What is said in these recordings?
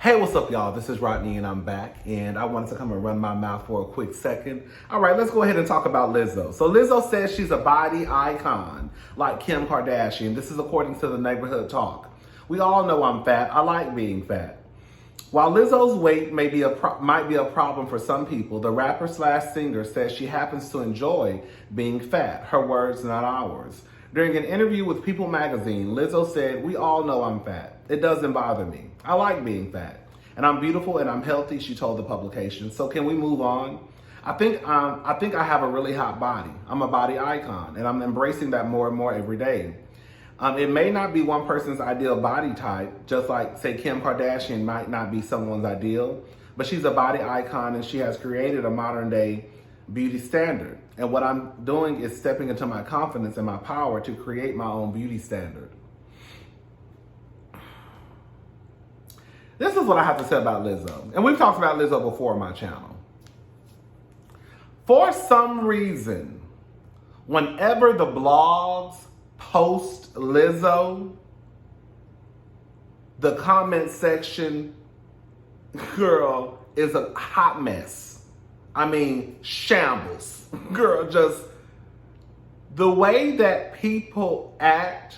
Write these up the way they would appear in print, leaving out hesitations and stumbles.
Hey, what's up, y'all? This is Rodney, and I'm back, and I wanted to come and run my mouth for a quick second. All right, let's go ahead and talk about Lizzo. So Lizzo says she's a body icon, like Kim Kardashian. This is according to the Neighborhood Talk. We all know I'm fat. I like being fat. While Lizzo's weight might be a problem for some people, the rapper/singer says she happens to enjoy being fat. Her words, not ours. During an interview with People magazine, Lizzo said, "We all know I'm fat. It doesn't bother me. I like being fat. And I'm beautiful and I'm healthy," she told the publication. So can we move on? I think I have a really hot body. I'm a body icon, and I'm embracing that more and more every day. It may not be one person's ideal body type, just like, say, Kim Kardashian might not be someone's ideal, but she's a body icon and she has created a modern day beauty standard. And what I'm doing is stepping into my confidence and my power to create my own beauty standard. This is what I have to say about Lizzo. And we've talked about Lizzo before on my channel. For some reason, whenever the blogs post Lizzo, the comment section, girl, is a hot mess. I mean, shambles. Girl, just the way that people act,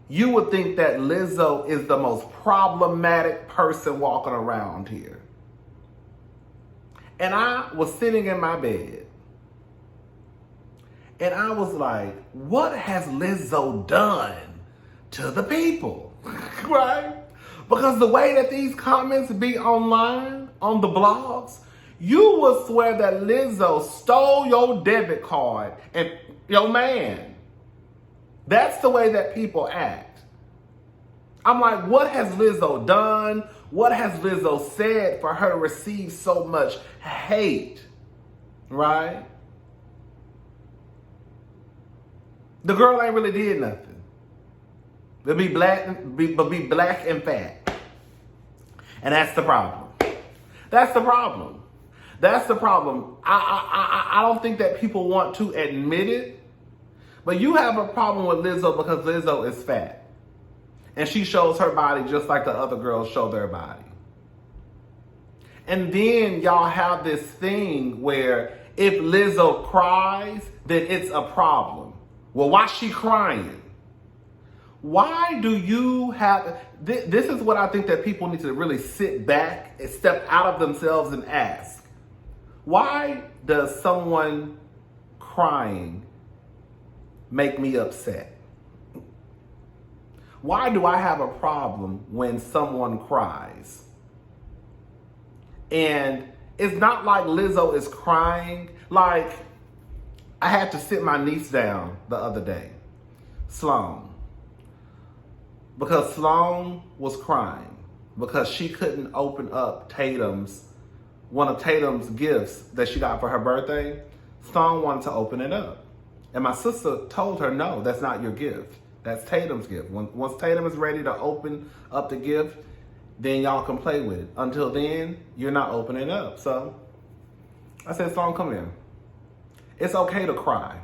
you would think that Lizzo is the most problematic person walking around here. And I was sitting in my bed, and I was like, what has Lizzo done to the people? Right? Because the way that these comments be online, on the blogs, you would swear that Lizzo stole your debit card and your man. That's the way that people act. I'm like, what has Lizzo done? What has Lizzo said for her to receive so much hate? Right? The girl ain't really did nothing. But be black and fat. And that's the problem. That's the problem. That's the problem. I don't think that people want to admit it, but you have a problem with Lizzo because Lizzo is fat. And she shows her body just like the other girls show their body. And then y'all have this thing where if Lizzo cries, then it's a problem. Well, why's she crying? Why do you have... This is what I think that people need to really sit back and step out of themselves and ask. Why does someone crying make me upset? Why do I have a problem when someone cries? And it's not like Lizzo is crying. Like, I had to sit my niece down the other day, Sloan, because Sloan was crying because she couldn't open up one of Tatum's gifts that she got for her birthday. Sloan wanted to open it up. And my sister told her, no, that's not your gift. That's Tatum's gift. Once Tatum is ready to open up the gift, then y'all can play with it. Until then, you're not opening it up. So I said, Sloan, come in. It's okay to cry.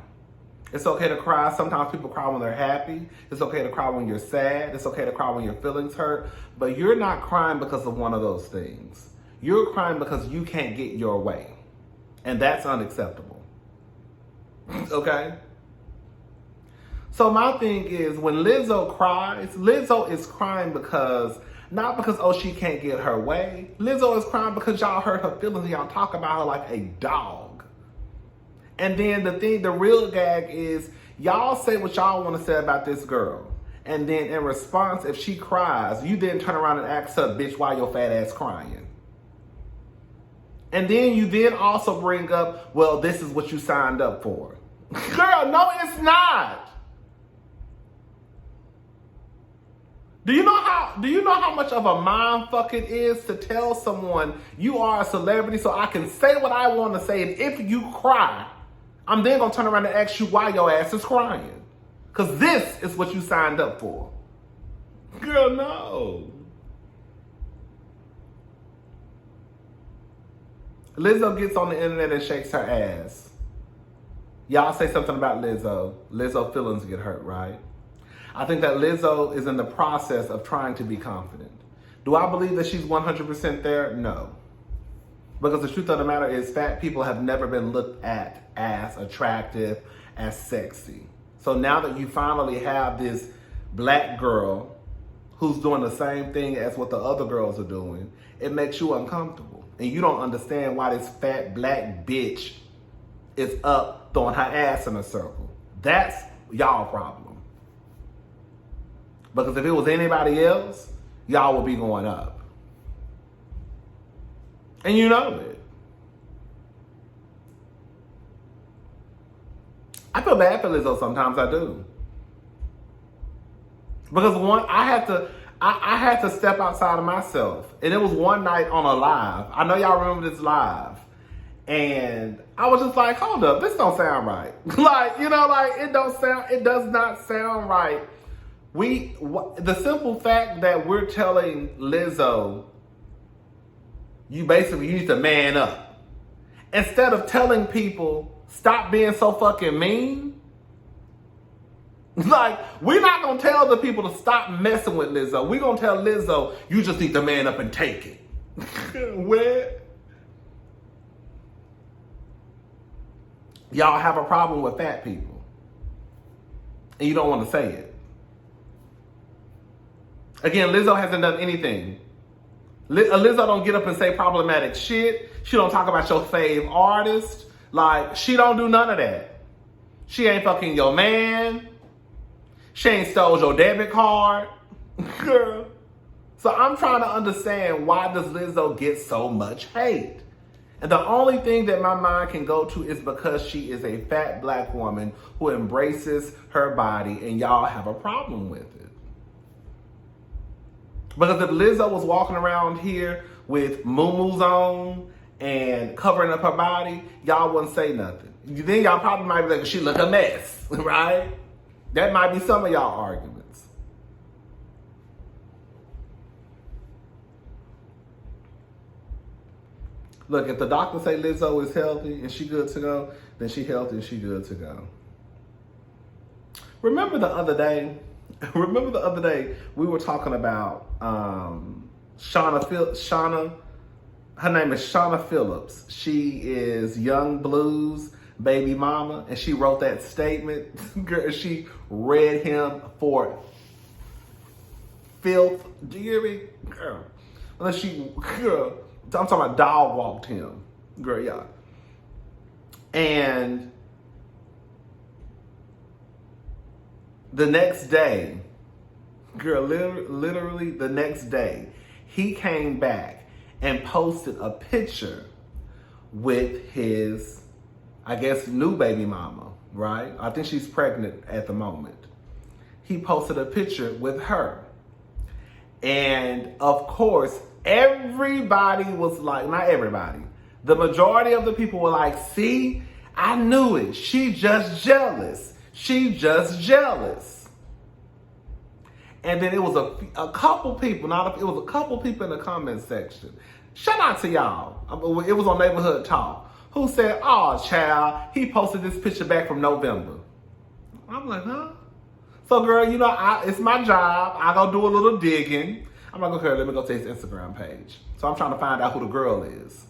It's okay to cry. Sometimes people cry when they're happy. It's okay to cry when you're sad. It's okay to cry when your feelings hurt. But you're not crying because of one of those things. You're crying because you can't get your way. And that's unacceptable. Okay? So my thing is, when Lizzo cries, Lizzo is crying not because, oh, she can't get her way. Lizzo is crying because y'all hurt her feelings and y'all talk about her like a dog. And then the real gag is, y'all say what y'all want to say about this girl. And then in response, if she cries, you then turn around and ask her, bitch, why your fat ass crying? And then you then also bring up, well, this is what you signed up for. Girl, no, it's not. Do you know how much of a mind fuck it is to tell someone you are a celebrity so I can say what I want to say, and if you cry, I'm then gonna turn around and ask you why your ass is crying. Because this is what you signed up for. Girl, no. Lizzo gets on the internet and shakes her ass. Y'all say something about Lizzo. Lizzo feelings get hurt, right? I think that Lizzo is in the process of trying to be confident. Do I believe that she's 100% there? No. Because the truth of the matter is fat people have never been looked at as attractive, as sexy. So now that you finally have this black girl who's doing the same thing as what the other girls are doing, it makes you uncomfortable. And you don't understand why this fat black bitch is up throwing her ass in a circle. That's y'all problem. Because if it was anybody else, y'all would be going up. And you know it. I feel bad for Lizzo sometimes, I do. Because I had to step outside of myself. And it was one night on a live. I know y'all remember this live. And I was just like, hold up, this don't sound right. It does not sound right. The simple fact that we're telling Lizzo, you need to man up. Instead of telling people, stop being so fucking mean. We're not going to tell the people to stop messing with Lizzo. We're going to tell Lizzo, you just need to man up and take it. Where? Y'all have a problem with fat people. And you don't want to say it. Again, Lizzo hasn't done anything. Lizzo don't get up and say problematic shit. She don't talk about your fave artist. She don't do none of that. She ain't fucking your man. She ain't stole your debit card. Girl. So I'm trying to understand, why does Lizzo get so much hate? And the only thing that my mind can go to is because she is a fat black woman who embraces her body, and y'all have a problem with it. Because if Lizzo was walking around here with muumuus on and covering up her body, y'all wouldn't say nothing. Then y'all probably might be like, she look a mess, right? That might be some of y'all arguments. Look, if the doctor say Lizzo is healthy and she good to go, then she healthy and she good to go. Remember the other day we were talking about Shunna. Her name is Shunna Phillips. She is Young Bleu's baby mama, and she wrote that statement. Girl, she read him for filth. Do you hear me? Girl. I'm talking about dog walked him. Girl, yeah. And the next day, girl, literally the next day, he came back and posted a picture with his, I guess, new baby mama, right? I think she's pregnant at the moment. He posted a picture with her. And of course, everybody was like, not everybody, the majority of the people were like, see, I knew it. She just jealous. She just jealous. And then it was a couple people, it was a couple people in the comment section. Shout out to y'all. It was on Neighborhood Talk. Who said, oh, child, he posted this picture back from November. I'm like, huh? So, girl, it's my job. I go do a little digging. I'm like, okay, let me go to his Instagram page. So I'm trying to find out who the girl is.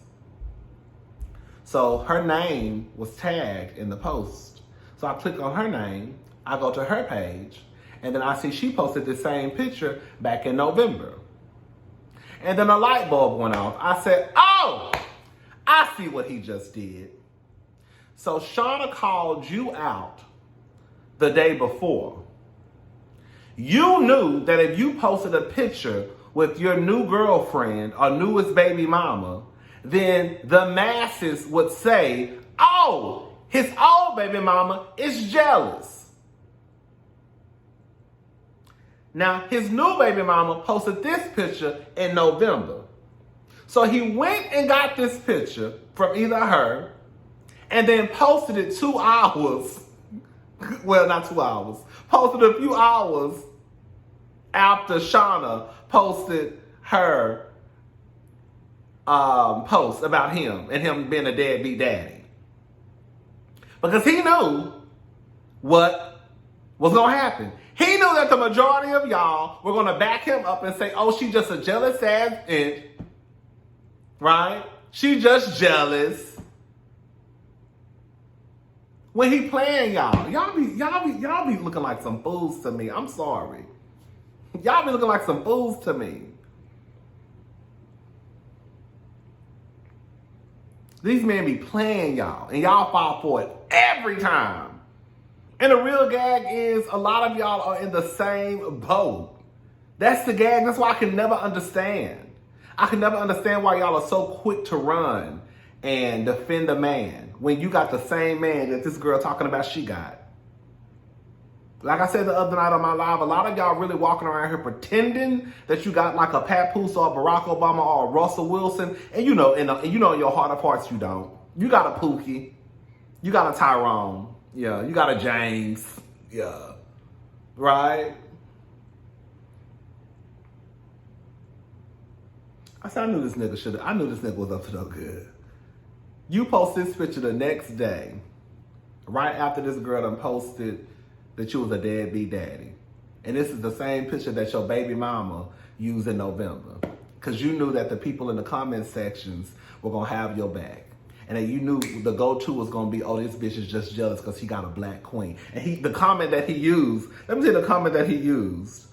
So her name was tagged in the post. So I click on her name, I go to her page, and then I see she posted the same picture back in November. And then a light bulb went off. I said, oh, I see what he just did. So Shunna called you out the day before. You knew that if you posted a picture with your new girlfriend or newest baby mama, then the masses would say, oh, his old baby mama is jealous. Now, his new baby mama posted this picture in November. So he went and got this picture from either her and then posted it 2 hours. Well, not 2 hours. Posted a few hours after Shunna posted her post about him and him being a deadbeat daddy. Because he knew what was going to happen. He knew that the majority of y'all were going to back him up and say, oh, she just a jealous ass bitch. Right? She just jealous. When he playing y'all be looking like some fools to me. I'm sorry. Y'all be looking like some fools to me. These men be playing y'all, and y'all fall for it every time. And the real gag is a lot of y'all are in the same boat. That's the gag. That's why I can never understand. I can never understand why y'all are so quick to run and defend a man when you got the same man that this girl talking about she got. Like I said the other night on my live, a lot of y'all really walking around here pretending that you got like a Papoose or a Barack Obama or a Russell Wilson, and you know in your heart of hearts you don't. You got a Pookie, you got a Tyrone, yeah, you got a James, yeah, right? I knew this nigga was up to no good. You post this picture the next day, right after this girl done posted that you was a deadbeat daddy. And this is the same picture that your baby mama used in November. Because you knew that the people in the comment sections were going to have your back. And that you knew the go-to was going to be, oh, this bitch is just jealous because he got a black queen. And the comment that he used, let me see the comment that he used.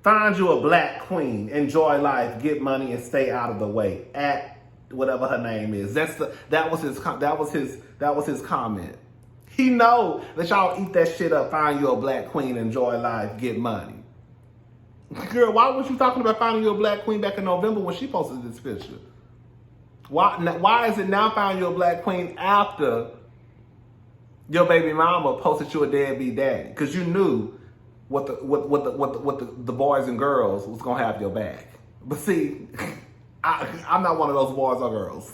Find you a black queen, enjoy life, get money, and stay out of the way. At whatever her name is. That was his comment. He know that y'all eat that shit up, find you a black queen, enjoy life, get money. Girl, why was you talking about finding you a black queen back in November when she posted this picture? Why is it now find you a black queen after your baby mama posted you a deadbeat daddy? Because you knew what the boys and girls was gonna have your back. But see, I'm not one of those boys or girls.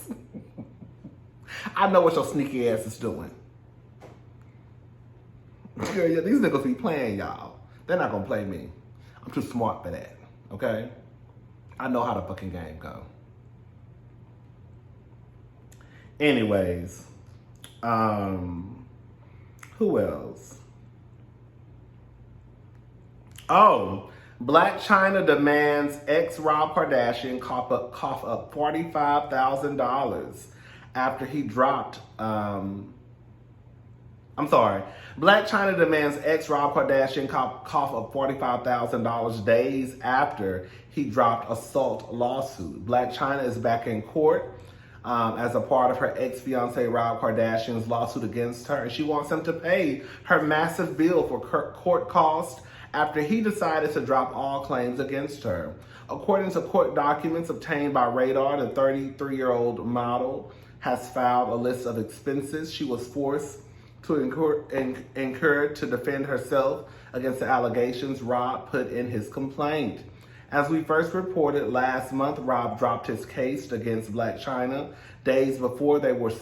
I know what your sneaky ass is doing. Girl, yeah, these niggas be playing y'all. They're not gonna play me. I'm too smart for that, okay? I know how the fucking game go. Anyways, who else? Oh, Blac Chyna demands ex-Rob Kardashian cough up $45,000 after he dropped, Blac Chyna demands ex-Rob Kardashian cough up $45,000 days after he dropped assault lawsuit. Blac Chyna is back in court as a part of her ex-fiance Rob Kardashian's lawsuit against her. And she wants him to pay her massive bill for court costs after he decided to drop all claims against her. According to court documents obtained by Radar, the 33-year-old model has filed a list of expenses she was forced to incur to defend herself against the allegations Rob put in his complaint. As we first reported last month, Rob dropped his case against Blac Chyna days before they were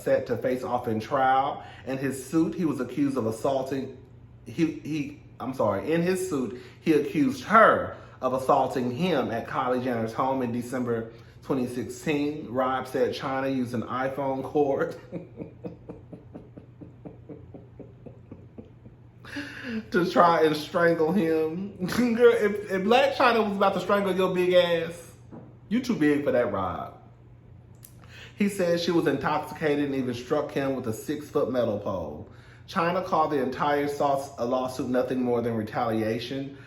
set to face off in trial. In his suit, he was accused of assaulting. In his suit, he accused her of assaulting him at Kylie Jenner's home in December 2016. Rob said Chyna used an iPhone cord to try and strangle him. Girl, if Blac Chyna was about to strangle your big ass, you too big for that, Rob. He said she was intoxicated and even struck him with a 6-foot metal pole. Chyna called the entire lawsuit nothing more than retaliation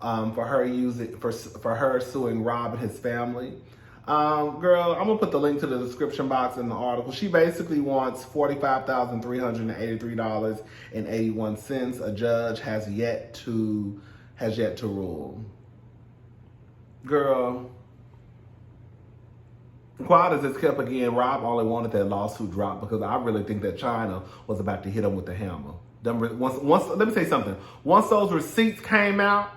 for her suing Rob and his family. Girl, I'm gonna put the link to the description box in the article. She basically wants $45,383.81. A judge has yet to rule. Girl, quiet as it's kept again, Rob only wanted that lawsuit dropped because I really think that Chyna was about to hit him with the hammer. Once, let me say something. Once those receipts came out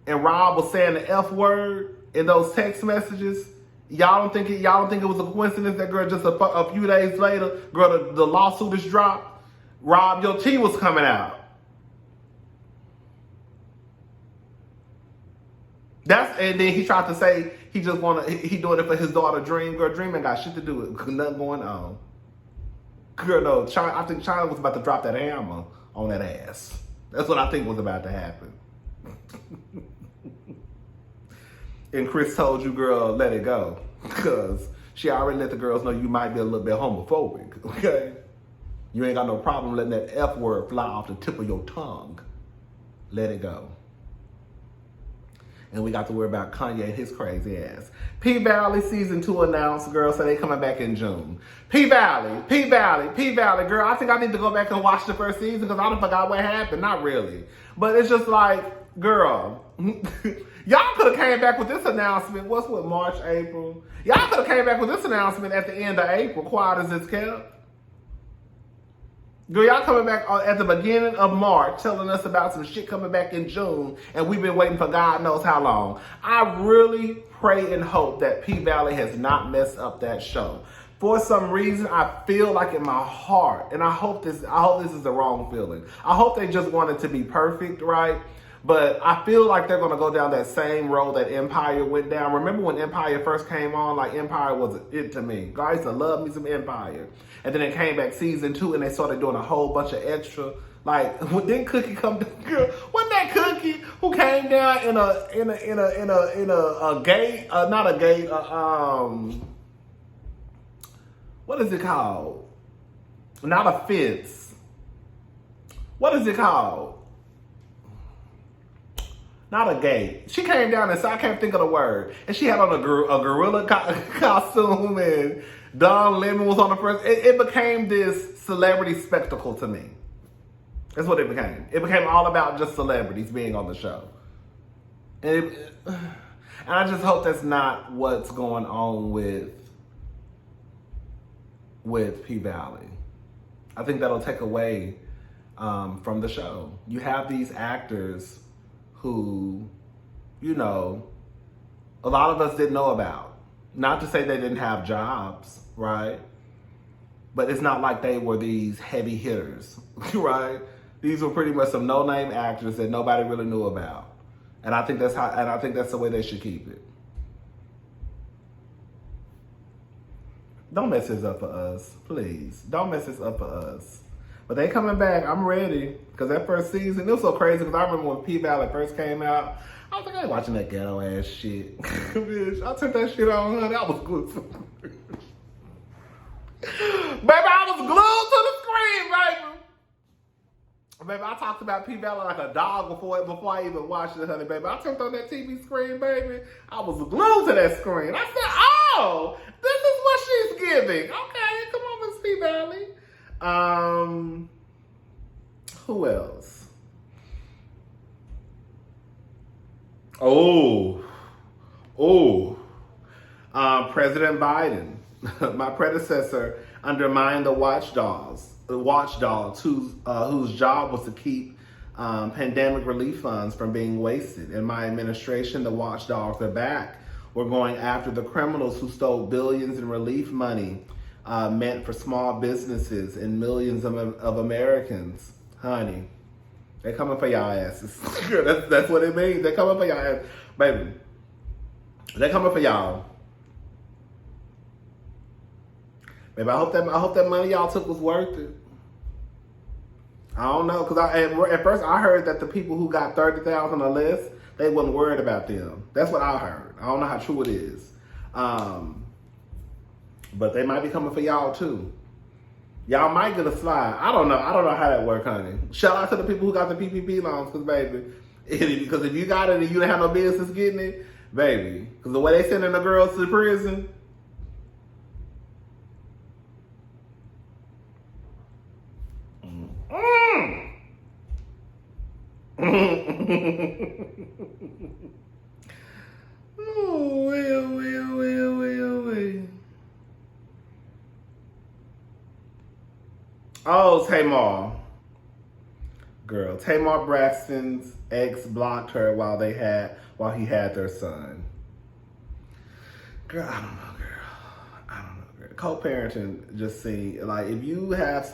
and Rob was saying the F word in those text messages, y'all don't think it was a coincidence that, girl, just a few days later, girl, the lawsuit is dropped. Rob, your tea was coming out. And then he tried to say he doing it for his daughter Dream. Girl, Dream ain't got shit to do with nothing going on. Girl, no, I think Chyna was about to drop that hammer on that ass. That's what I think was about to happen. And Chris told you, girl, let it go. Because she already let the girls know you might be a little bit homophobic, okay? You ain't got no problem letting that F word fly off the tip of your tongue. Let it go. And we got to worry about Kanye and his crazy ass. P-Valley season 2 announced, girl, so they coming back in June. P-Valley, girl, I think I need to go back and watch the first season because I done forgot what happened. Not really. But it's just like, girl, y'all could have came back with this announcement. What's with March, April? Y'all could have came back with this announcement at the end of April, quiet as it's kept. Girl, y'all coming back at the beginning of March telling us about some shit coming back in June, and we've been waiting for God knows how long. I really pray and hope that P-Valley has not messed up that show. For some reason, I feel like in my heart, and I hope this is the wrong feeling. I hope they just want it to be perfect, right? But I feel like they're going to go down that same road that Empire went down. Remember when Empire first came on? Like, Empire was it to me. I used to love me some Empire. And then it came back season 2 and they started doing a whole bunch of extra. Like, didn't Cookie come down? Girl, wasn't that Cookie who came down in a gate? Not a gate. What is it called? Not a fence. What is it called? Not a gate. She came down and said, I can't think of the word. And she had on a gorilla costume and Don Lemon was on the first. It became this celebrity spectacle to me. That's what it became. It became all about just celebrities being on the show. And I just hope that's not what's going on with P-Valley. I think that'll take away from the show. You have these actors who, you know, a lot of us didn't know about. Not to say they didn't have jobs, right? But it's not like they were these heavy hitters, right? These were pretty much some no-name actors that nobody really knew about. And I think that's the way they should keep it. Don't mess this up for us, please. Don't mess this up for us. But they coming back. I'm ready. Because that first season, it was so crazy. Because I remember when P-Valley first came out, I was like, I ain't watching that ghetto ass shit. Bitch, I took that shit on, honey. I was glued to the baby, I was glued to the screen, baby. Baby, I talked about P-Valley like a dog before I even watched it, honey, baby. I turned on that TV screen, baby. I was glued to that screen. I said, oh, this is what she's giving. Okay, come on, Miss P-Valley. Who else? President Biden, my predecessor, undermined the watchdogs whose job was to keep pandemic relief funds from being wasted. In my administration, the watchdogs are back. We're going after the criminals who stole billions in relief money meant for small businesses and millions of Americans. Honey, they're coming for y'all asses. that's what it means. They're coming for y'all ass. Baby, they're coming for y'all. Baby, I hope that money y'all took was worth it. I don't know, because at first I heard that the people who got 30,000 or less, they wasn't worried about them. That's what I heard. I don't know how true it is. But they might be coming for y'all too. Y'all might get a slide. I don't know how that works, honey. Shout out to the people who got the PPP loans, because if you got it and you didn't have no business getting it, baby, because the way they sending the girls to prison. Oh, well. Oh, Tamar. Girl, Tamar Braxton's ex blocked her while he had their son. Girl, I don't know, girl. Co-parenting just seems like if you have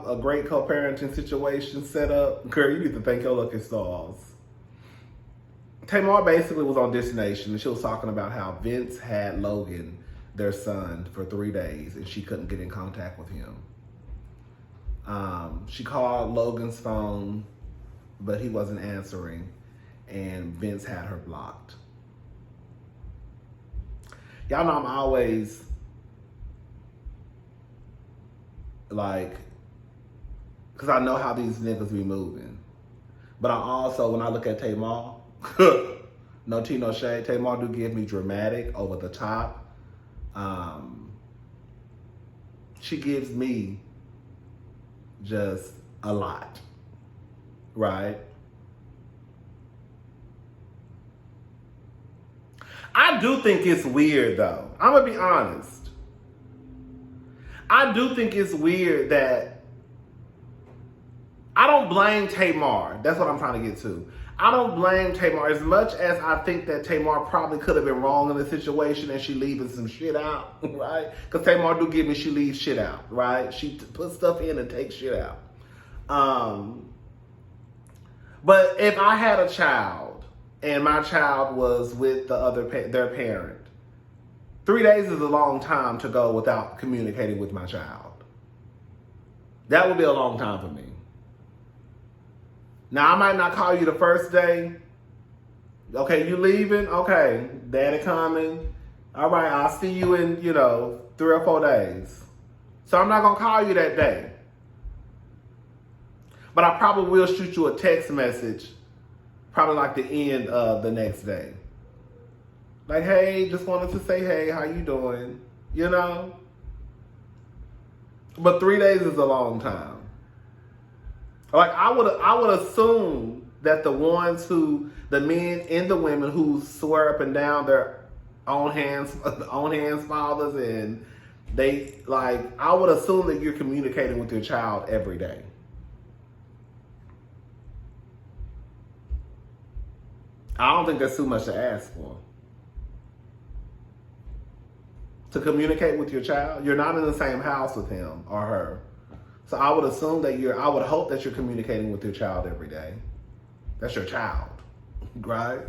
a great co-parenting situation set up, girl, you need to thank your lucky stars. Tamar basically was on This Nation and she was talking about how Vince had Logan, their son, for 3 days and she couldn't get in contact with him. She called Logan's phone, but he wasn't answering, and Vince had her blocked. Y'all know I'm always like, because I know how these niggas be moving. But I also, when I look at Tamar, no tea, no shade, Tamar do give me dramatic, over the top. She gives me just a lot, right? I do think it's weird, though. I'm gonna be honest. I do think it's weird that I don't blame Tamar. That's what I'm trying to get to. I don't blame Tamar as much as I think that Tamar probably could have been wrong in the situation and she leaving some shit out, right? Because Tamar do give me she leaves shit out, right? She puts stuff in and takes shit out. But if I had a child and my child was with their parent, 3 days is a long time to go without communicating with my child. That would be a long time for me. Now, I might not call you the first day. Okay, you leaving? Okay, daddy coming. All right, I'll see you in, 3 or 4 days. So I'm not going to call you that day. But I probably will shoot you a text message, probably like the end of the next day. Like, hey, just wanted to say, hey, how you doing? But 3 days is a long time. Like, I would assume that the men and the women who swear up and down their own hands fathers, and I would assume that you're communicating with your child every day. I don't think that's too much to ask for. To communicate with your child, you're not in the same house with him or her. So I would assume that I would hope that you're communicating with your child every day. That's your child, right?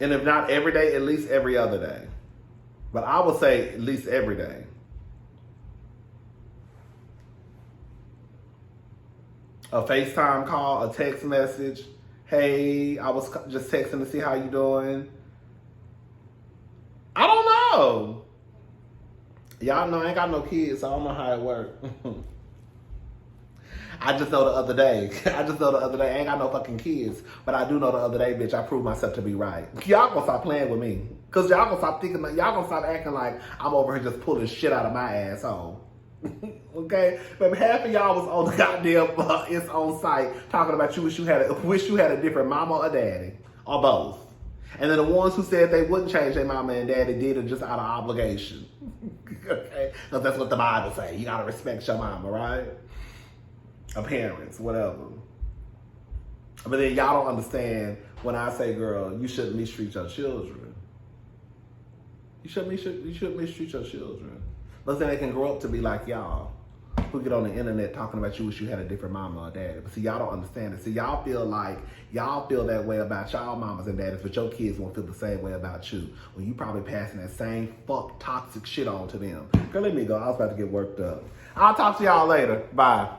And if not every day, at least every other day. But I would say at least every day. A FaceTime call, a text message. Hey, I was just texting to see how you doing. I don't know. Y'all know I ain't got no kids, so I don't know how it works. I just know the other day, I ain't got no fucking kids, but I do know the other day, bitch, I proved myself to be right. Y'all gonna stop playing with me. Cause y'all gonna stop y'all gonna stop acting like I'm over here just pulling shit out of my asshole. Okay? But half of y'all was on the goddamn, it's on site, talking about wish you had a different mama or daddy, or both. And then the ones who said they wouldn't change their mama and daddy did it just out of obligation. Okay? Because that's what the Bible say. You gotta respect your mama, right? Or parents, whatever. But then y'all don't understand when I say, girl, you shouldn't mistreat your children. You shouldn't mistreat your children. But then they can grow up to be like y'all, who get on the internet talking about you wish you had a different mama or daddy. But see, y'all don't understand it. See, y'all feel that way about y'all mamas and daddies, but your kids won't feel the same way about you. When you probably passing that same toxic shit on to them. Girl, let me go. I was about to get worked up. I'll talk to y'all later. Bye.